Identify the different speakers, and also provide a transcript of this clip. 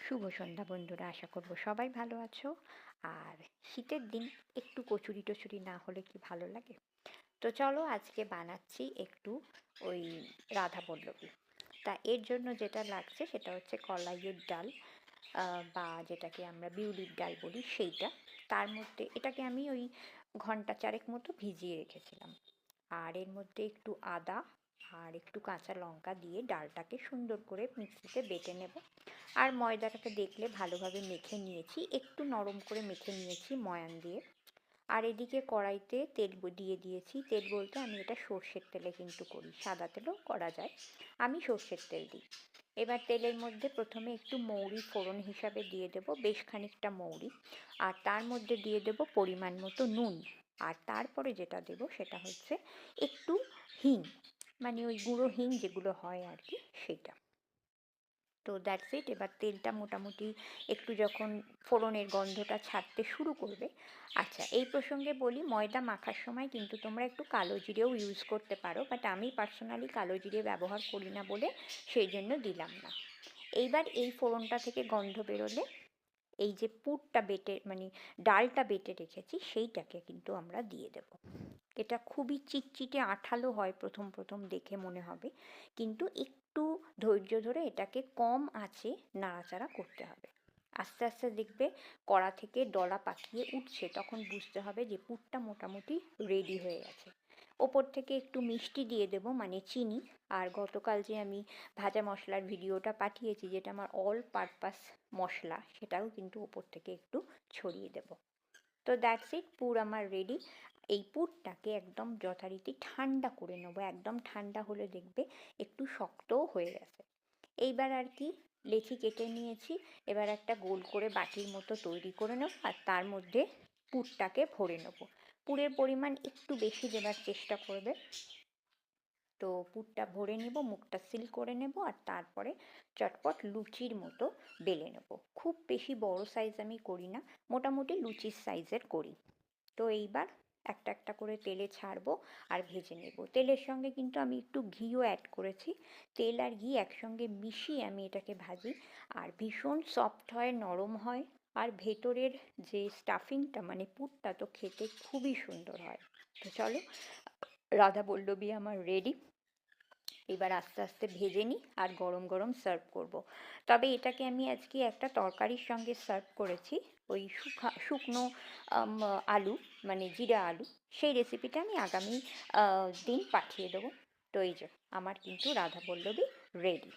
Speaker 1: শুভ সন্ধ্যা বন্ধুরা, আশা করব সবাই ভালো আছো। আর শীতের দিন একটু কচুরি টচুরি না হলে কি ভালো লাগে? তো চলো আজকে বানাচ্ছি একটু ওই রাধা পল্লবী। তা এর জন্য যেটা লাগছে সেটা হচ্ছে কলাইয়ের ডাল, বা যেটাকে আমরা বিউলির ডাল বলি সেইটা। তার মধ্যে এটাকে আমি ওই ঘন্টা চারেক মতো ভিজিয়ে রেখেছিলাম। আর এর মধ্যে একটু আদা আর একটু কাঁচা লঙ্কা দিয়ে ডালটাকে সুন্দর করে মিক্সিতে বেটে নেব। আর ময়দাটাকে দেখলে ভালোভাবে মেখে নিয়েছি, একটু নরম করে মেখে নিয়েছি ময়ান দিয়ে। আর এদিকে কড়াইতে তেল দিয়ে দিয়েছি। তেল বলতে আমি এটা সর্ষের তেলে কিন্তু করি, সাদা তেলেও করা যায়, আমি সর্ষের তেল দিই। এবার তেলের মধ্যে প্রথমে একটু মৌরি ফোড়ন হিসাবে দিয়ে দেব, বেশ খানিকটা মৌরি। আর তার মধ্যে দিয়ে দেব পরিমাণ মতো নুন। আর তারপরে যেটা দেব সেটা হচ্ছে একটু হিং, মানে ওই গুঁড়ো হিং যেগুলো হয় আর কি, সেটা। তো দ্যাটস ইট। এবার তেলটা মোটামুটি একটু যখন ফোড়নের গন্ধটা ছাড়তে শুরু করবে। আচ্ছা, এই প্রসঙ্গে বলি, ময়দা মাখার সময় কিন্তু তোমরা একটু কালো জিরেও ইউজ করতে পারো, বাট আমি পার্সোনালি কালো জিরে ব্যবহার করি না বলে সেই জন্য দিলাম না। এইবার এই ফোড়নটা থেকে গন্ধ বেরোলে এই যে পুরটা বেটে মানে ডালটা বেটে রেখেছি সেইটাকে কিন্তু আমরা দিয়ে দেব। এটা খুবই চিটচিটে আঠালো হয় প্রথম প্রথম দেখে মনে হবে, কিন্তু একটু ধৈর্য ধরে এটাকে কম আঁচে নাড়াচাড়া করতে হবে। আস্তে আস্তে দেখবে কড়া থেকে ডলা পাকিয়ে উঠছে, তখন বুঝতে হবে যে পুরটা মোটামুটি রেডি হয়ে গেছে। ওপর থেকে একটু মিষ্টি দিয়ে দেবো, মানে চিনি। আর গতকাল যে আমি ভাজা মশলার ভিডিওটা পাঠিয়েছি, যেটা আমার অল পারপাস মশলা, সেটাও কিন্তু ওপর থেকে একটু ছড়িয়ে দেব। তো দ্যাটস ইট, পুর আমার রেডি। এই পুরটাকে একদম যথারীতি ঠান্ডা করে নেবো, একদম ঠান্ডা হলে দেখবে একটু শক্তও হয়ে গেছে। এইবার আর কি, লেচি কেটে নিয়েছি। এবার একটা গোল করে বাটির মতো তৈরি করে নেব, আর তার মধ্যে পুরটাকে ভরে নেব। পুরের পরিমাণ একটু বেশি দেবার চেষ্টা করবে। তো পুরটা ভরে নেব, মুখটা সিল করে নেব, আর তারপরে চটপট লুচির মতো বেলে নেব। খুব বেশি বড় সাইজ আমি করি না, মোটামুটি লুচির সাইজের করি। তো এইবার একটা একটা করে তেলে ছাড়বো আর ভেজে নেব। তেলের সঙ্গে কিন্তু আমি একটু ঘিও অ্যাড করেছি। তেল আর ঘি একসঙ্গে মিশিয়ে আমি এটাকে ভাজি। আর ভীষণ সফট হয়, নরম হয়। আর ভেতরের যে স্টাফিংটা মানে পুরটা তো খেতে খুবই সুন্দর হয়। তো চলো, রাধা পল্লবী আমার রেডি। এবার আস্তে আস্তে ভেজে নিই আর গরম গরম সার্ভ করব। তবে এটাকে আমি আজকে একটা তরকারির সঙ্গে সার্ভ করেছি, ওই শুকনো আলু, মানে জিরা আলু। সেই রেসিপিটা আমি আগামী দিন পাঠিয়ে দেবো। তো এই যে আমার কিন্তু রাধা পল্লবী রেডি।